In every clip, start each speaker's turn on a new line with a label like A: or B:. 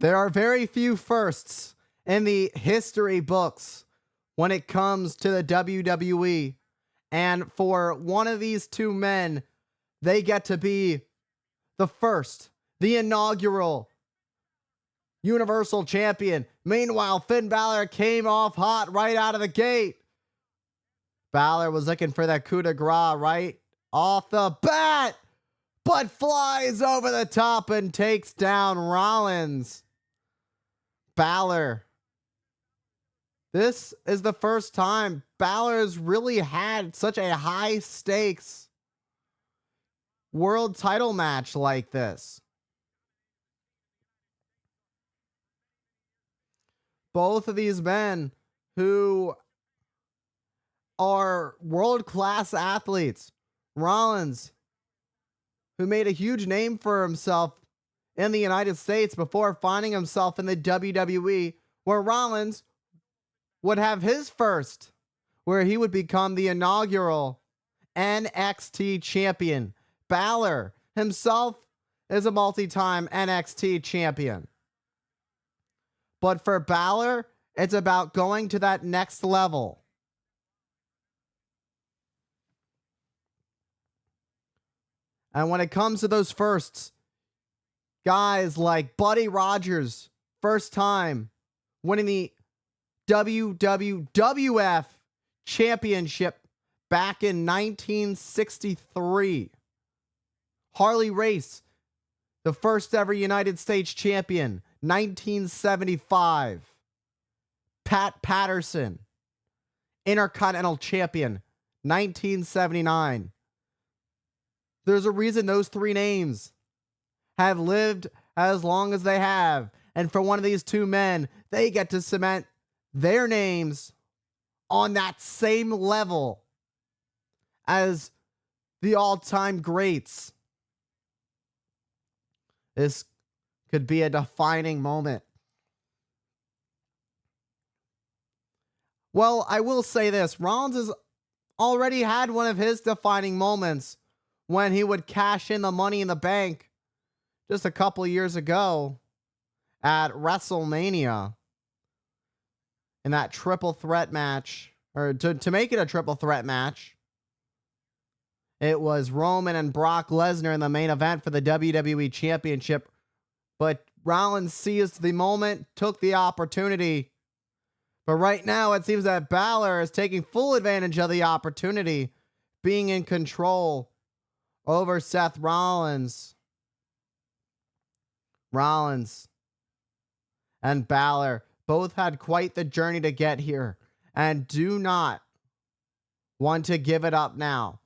A: There are very few firsts in the history books when it comes to the WWE. And for one of these two men, they get to be the first, the inaugural Universal Champion. Meanwhile, Finn Bálor came off hot right out of the gate. Bálor was looking for that coup de grace right off the bat, but flies over the top and takes down Rollins. Bálor. This is the first time Bálor's really had such a high stakes world title match like this. Both of these men who are world-class athletes. Rollins, who made a huge name for himself in the United States before finding himself in the WWE, where Rollins would have his first, where he would become the inaugural NXT champion. Bálor himself is a multi-time NXT champion. But for Bálor, it's about going to that next level. And when it comes to those firsts, guys like Buddy Rogers, first time winning the WWF Championship back in 1963. Harley Race, the first ever United States champion, 1975. Pat Patterson, Intercontinental champion, 1979. There's a reason those three names have lived as long as they have. And for one of these two men, they get to cement their names on that same level as the all-time greats. This could be a defining moment. Well, I will say this. Rollins has already had one of his defining moments when he would cash in the Money in the Bank just a couple years ago at WrestleMania in that triple threat match, or to make it a triple threat match. It was Roman and Brock Lesnar in the main event for the WWE Championship, but Rollins seized the moment, took the opportunity. But right now, it seems that Bálor is taking full advantage of the opportunity, being in control over Seth Rollins. Rollins and Bálor both had quite the journey to get here and do not want to give it up now.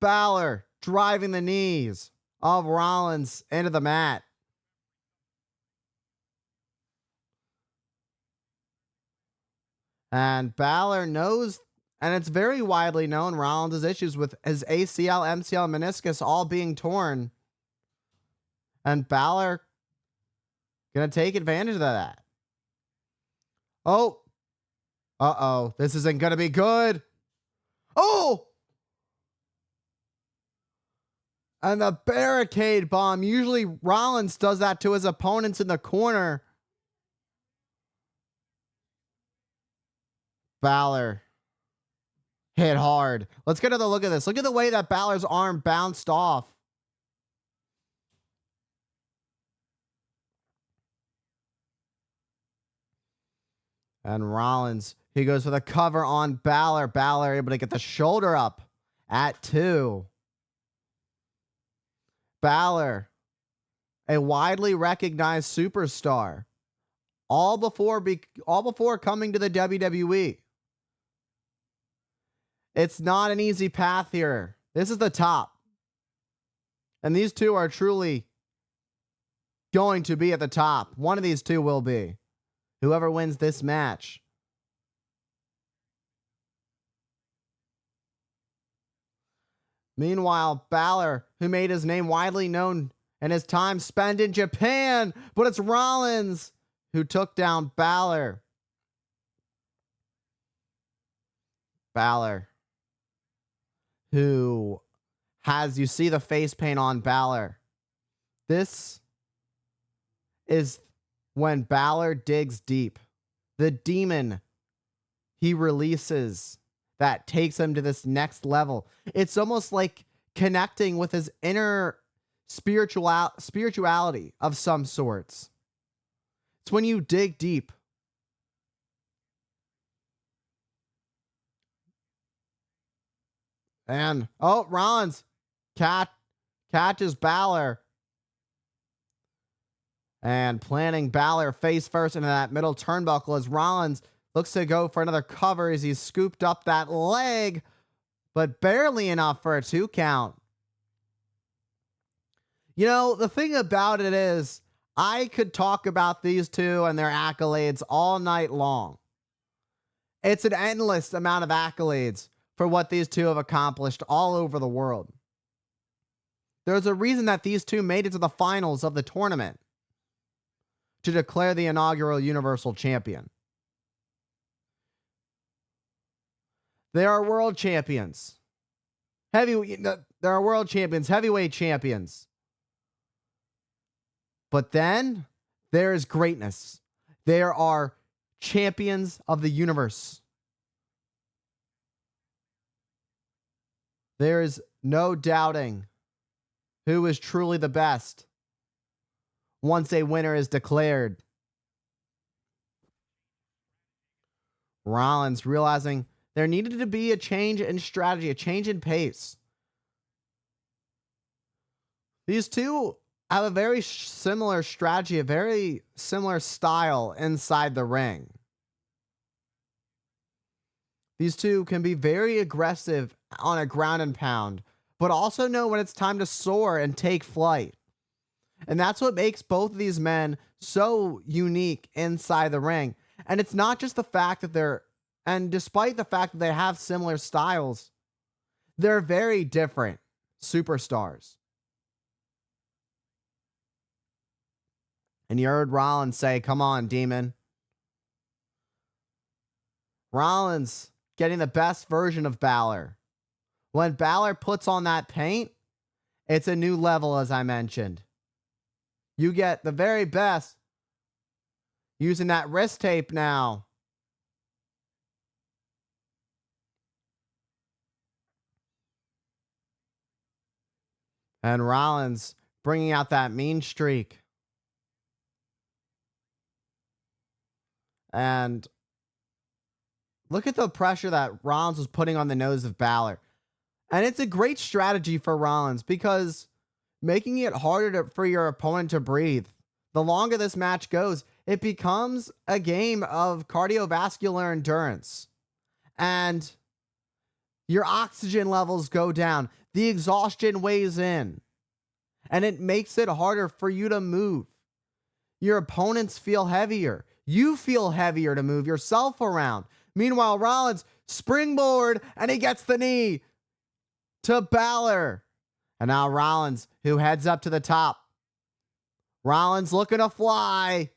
A: Bálor driving the knees of Rollins into the mat. And Bálor knows, and it's very widely known, Rollins' issues with his ACL, MCL, meniscus all being torn. And Bálor gonna take advantage of that. This isn't gonna be good. And the barricade bomb. Usually Rollins does that to his opponents in the corner. Bálor hit hard. Let's get another look at this. Look at the way that Bálor's arm bounced off. And Rollins, he goes for the cover on Bálor. Bálor able to get the shoulder up at 2. Bálor, a widely recognized superstar, all before coming to the WWE. It's not an easy path here. This is the top. And these two are truly going to be at the top. One of these two will be. Whoever wins this match. Meanwhile, Bálor, who made his name widely known and his time spent in Japan, but it's Rollins who took down Bálor. Bálor, who has, you see the face paint on Bálor. This is when Bálor digs deep. The demon he releases that takes him to this next level. It's almost like connecting with his inner spirituality of some sorts. It's when you dig deep. And, oh, Rollins catches Bálor. And planting Bálor face first into that middle turnbuckle as Rollins looks to go for another cover as he's scooped up that leg, but barely enough for a 2 count. You know, the thing about it is, I could talk about these two and their accolades all night long. It's an endless amount of accolades for what these two have accomplished all over the world. There's a reason that these two made it to the finals of the tournament to declare the inaugural Universal Champion. They are world champions. There are world champions, heavyweight champions. But then there is greatness. There are champions of the universe. There is no doubting who is truly the best once a winner is declared. Rollins realizing there needed to be a change in strategy, a change in pace. These two have a very similar strategy, a very similar style inside the ring. These two can be very aggressive on a ground and pound, but also know when it's time to soar and take flight. And that's what makes both of these men so unique inside the ring. And it's not just the fact that despite the fact that they have similar styles, they're very different superstars. And you heard Rollins say, "Come on, demon." Rollins getting the best version of Bálor. When Bálor puts on that paint, it's a new level, as I mentioned. You get the very best using that wrist tape now. And Rollins bringing out that mean streak. And look at the pressure that Rollins was putting on the nose of Bálor. And it's a great strategy for Rollins because making it harder for your opponent to breathe. The longer this match goes, it becomes a game of cardiovascular endurance. And your oxygen levels go down. The exhaustion weighs in. And it makes it harder for you to move. Your opponents feel heavier. You feel heavier to move yourself around. Meanwhile, Rollins springboard and he gets the knee to Bálor. And now Rollins, who heads up to the top. Rollins looking to fly.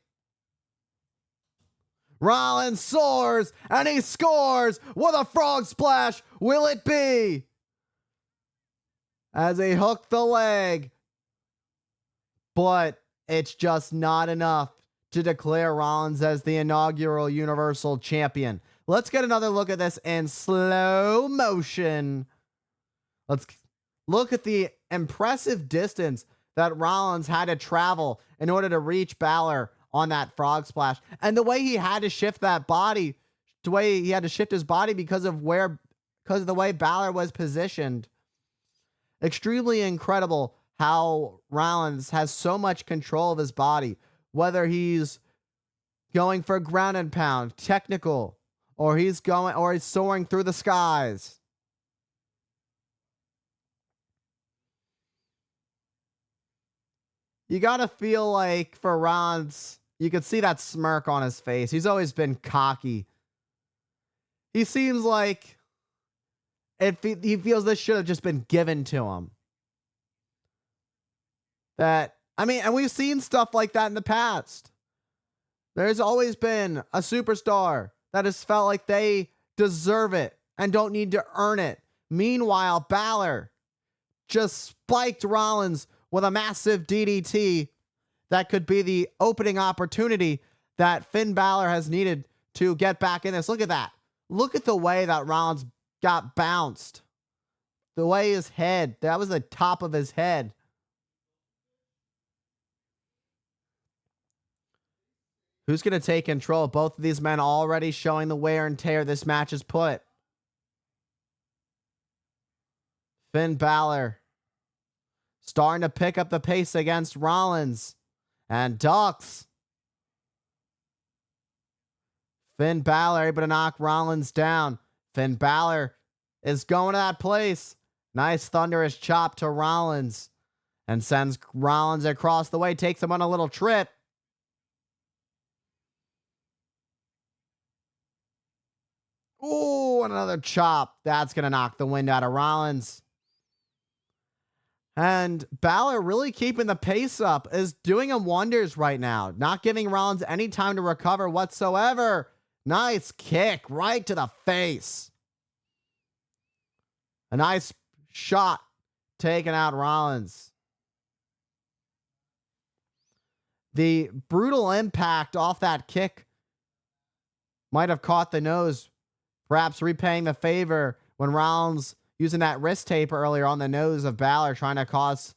A: Rollins soars and he scores with a frog splash. Will it be? As he hooked the leg. But it's just not enough to declare Rollins as the inaugural Universal Champion. Let's get another look at this in slow motion. Let's look at the impressive distance that Rollins had to travel in order to reach Bálor on that frog splash. And the way he had to shift that body, the way he had to shift his body because of the way Bálor was positioned. Extremely incredible how Rollins has so much control of his body, whether he's going for ground and pound, technical, or he's soaring through the skies. You gotta feel like for Rollins, you could see that smirk on his face. He's always been cocky. He seems like he feels this should have just been given to him. And we've seen stuff like that in the past. There's always been a superstar that has felt like they deserve it and don't need to earn it. Meanwhile, Bálor just spiked Rollins with a massive DDT that could be the opening opportunity that Finn Balor has needed to get back in this. Look at that. Look at the way that Rollins got bounced. The way his head, that was the top of his head. Who's going to take control? Both of these men already showing the wear and tear this match has put. Finn Balor starting to pick up the pace against Rollins and ducks. Finn Balor able to knock Rollins down. Finn Balor is going to that place. Nice thunderous chop to Rollins and sends Rollins across the way. Takes him on a little trip. Ooh, another chop. That's going to knock the wind out of Rollins. And Balor really keeping the pace up, is doing him wonders right now. Not giving Rollins any time to recover whatsoever. Nice kick right to the face. A nice shot taking out Rollins. The brutal impact off that kick might have caught the nose, perhaps repaying the favor when Rollins using that wrist tape earlier on the nose of Balor, trying to cause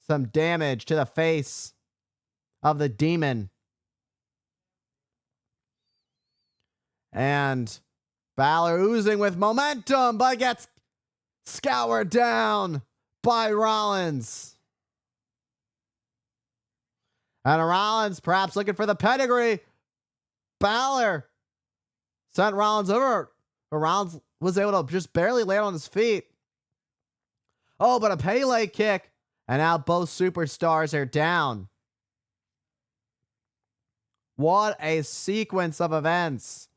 A: some damage to the face of the demon. And Balor oozing with momentum, but gets scoured down by Rollins. And Rollins perhaps looking for the pedigree. Balor sent Rollins over. But Rollins was able to just barely land on his feet. Oh, but a Pele kick. And now both superstars are down. What a sequence of events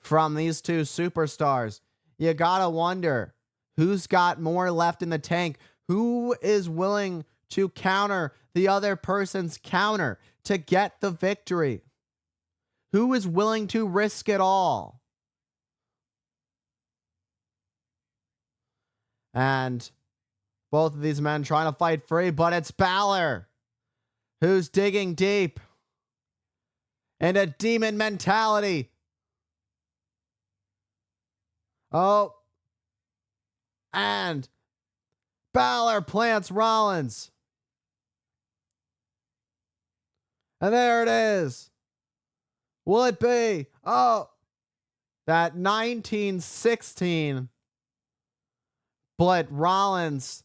A: from these two superstars. You gotta wonder, who's got more left in the tank? Who is willing to counter the other person's counter to get the victory? Who is willing to risk it all? And both of these men trying to fight free, but it's Balor who's digging deep into demon mentality. Oh, and Balor plants Rollins. And there it is. Will it be? Oh, that 1916. But Rollins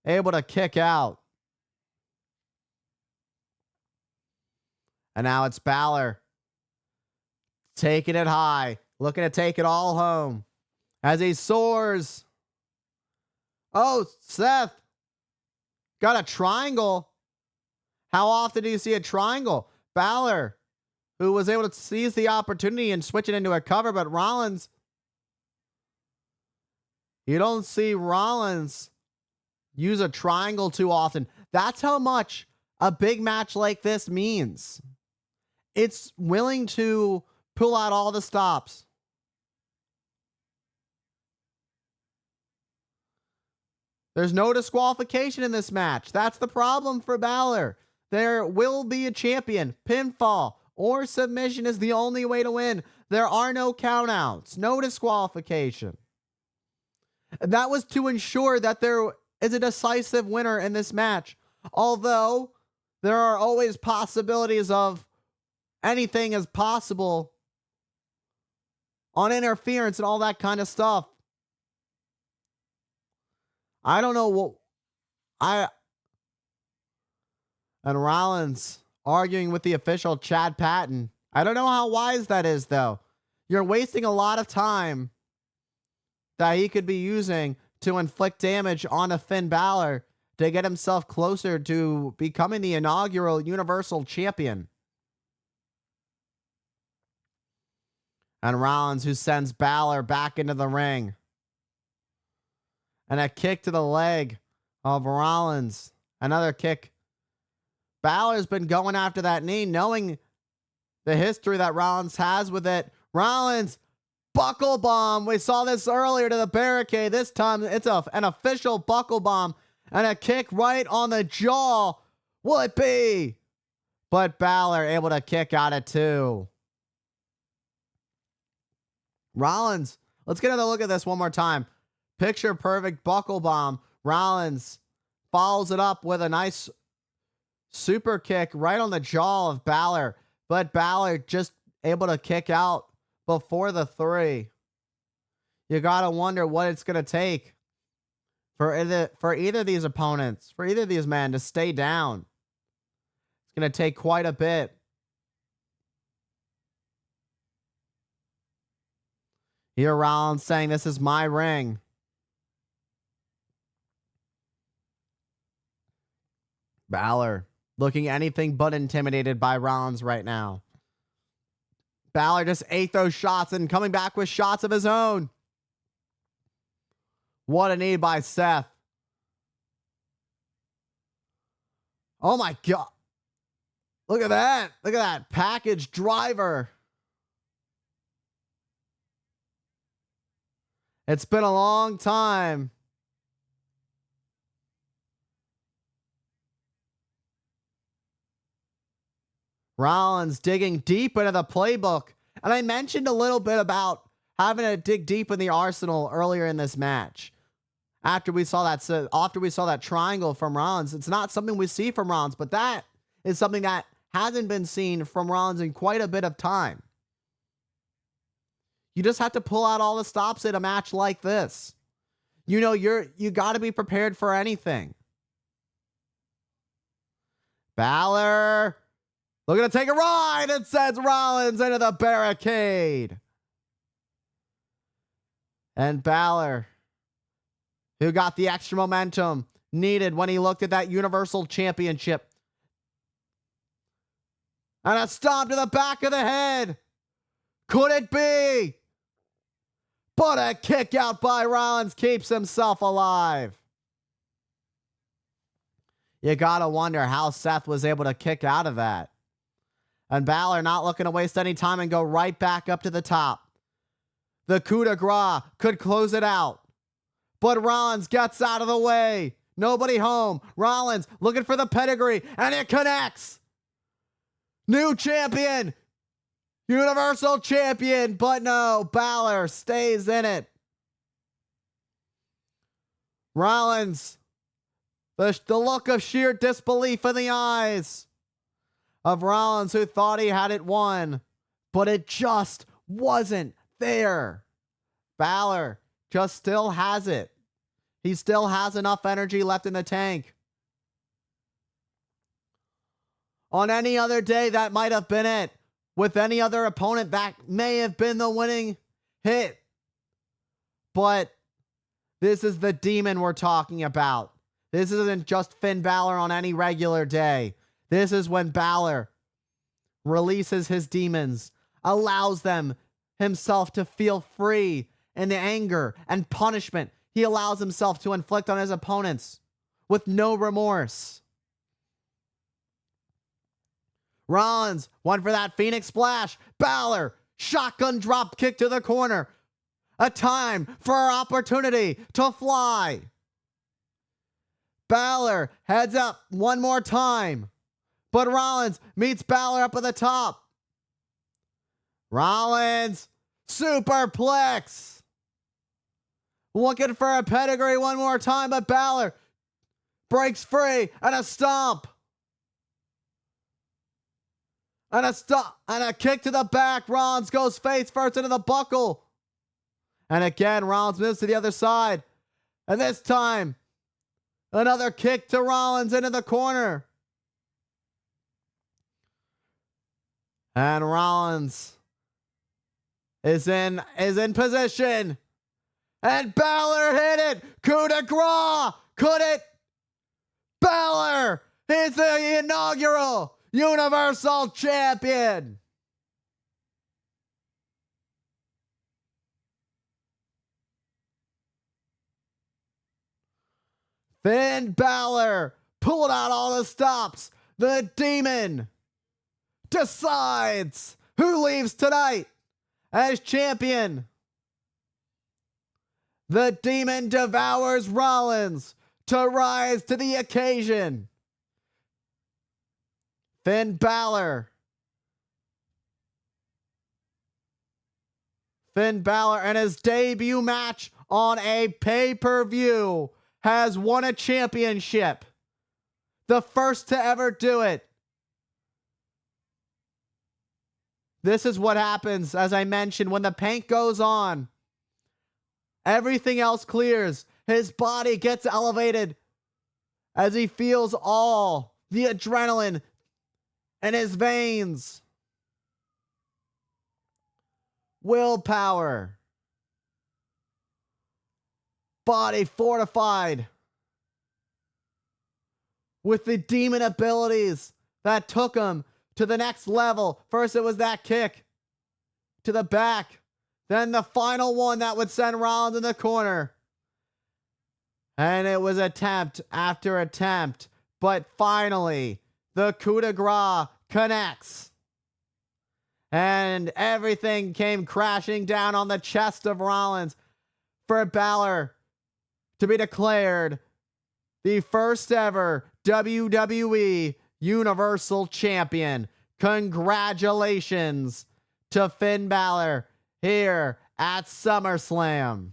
A: able to kick out. And now it's Balor taking it high, looking to take it all home as he soars. Oh, Seth got a triangle. How often do you see a triangle? Balor, who was able to seize the opportunity and switch it into a cover, but Rollins, you don't see Rollins use a triangle too often. That's how much a big match like this means. It's willing to pull out all the stops. There's no disqualification in this match. That's the problem for Balor. There will be a champion. Pinfall or submission is the only way to win. There are no countouts, no disqualification. That was to ensure that there is a decisive winner in this match. Although there are always possibilities of anything is possible on interference and all that kind of stuff. I don't know what and Rollins arguing with the official Chad Patton. I don't know how wise that is, though. You're wasting a lot of time that he could be using to inflict damage on a Finn Balor to get himself closer to becoming the inaugural Universal Champion. And Rollins, who sends Balor back into the ring. And a kick to the leg of Rollins. Another kick. Balor's been going after that knee, knowing the history that Rollins has with it. Rollins, buckle bomb. We saw this earlier to the barricade. This time it's an official buckle bomb and a kick right on the jaw. Will it be? But Bálor able to kick out at 2. Rollins, let's get another look at this one more time. Picture perfect buckle bomb. Rollins follows it up with a nice super kick right on the jaw of Bálor. But Bálor just able to kick out before the 3. You got to wonder what it's going to take for either of these opponents, for either of these men to stay down. It's going to take quite a bit. Here Rollins saying, "This is my ring." Bálor looking anything but intimidated by Rollins right now. Bálor just ate those shots and coming back with shots of his own. What a knee by Seth. Oh my God. Look at that. Look at that package driver. It's been a long time. Rollins digging deep into the playbook. And I mentioned a little bit about having to dig deep in the arsenal earlier in this match. After we saw that triangle from Rollins, it's not something we see from Rollins, but that is something that hasn't been seen from Rollins in quite a bit of time. You just have to pull out all the stops in a match like this. You know, you got to be prepared for anything. Bálor looking to take a ride and sends Rollins into the barricade. And Bálor, who got the extra momentum needed when he looked at that Universal Championship. And a stomp to the back of the head. Could it be? But a kick out by Rollins keeps himself alive. You gotta wonder how Seth was able to kick out of that. And Bálor not looking to waste any time and go right back up to the top. The coup de grace could close it out. But Rollins gets out of the way. Nobody home. Rollins looking for the pedigree, and it connects. New champion. Universal champion. But no, Bálor stays in it. Rollins, the look of sheer disbelief in the eyes of Rollins, who thought he had it won, but it just wasn't there. Bálor just still has it. He still has enough energy left in the tank. On any other day, that might have been it. With any other opponent, that may have been the winning hit. But this is the demon we're talking about. This isn't just Finn Bálor on any regular day. This is when Bálor releases his demons, allows them himself to feel free in the anger and punishment he allows himself to inflict on his opponents with no remorse. Rollins went for that Phoenix Splash. Bálor, shotgun drop kick to the corner. A time for our opportunity to fly. Bálor heads up one more time. But Rollins meets Bálor up at the top. Rollins, superplex. Looking for a pedigree one more time, but Bálor breaks free and a stomp. And a kick to the back. Rollins goes face first into the buckle. And again, Rollins moves to the other side. And this time, another kick to Rollins into the corner. And Rollins is in position. And Bálor hit it. Coup de grace. Could it? Bálor is the inaugural Universal Champion. Finn Bálor pulled out all the stops. The demon decides who leaves tonight as champion. The demon devours Rollins to rise to the occasion. Finn Bálor. Finn Bálor in his debut match on a pay-per-view has won a championship. The first to ever do it. This is what happens, as I mentioned, when the paint goes on. Everything else clears. His body gets elevated as he feels all the adrenaline in his veins. Willpower. Body fortified with the demon abilities that took him to the next level. First it was that kick to the back. Then the final one that would send Rollins in the corner. And it was attempt after attempt. But finally, the coup de grace connects. And everything came crashing down on the chest of Rollins for Bálor to be declared the first ever WWE Universal Champion. Congratulations to Finn Bálor here at SummerSlam.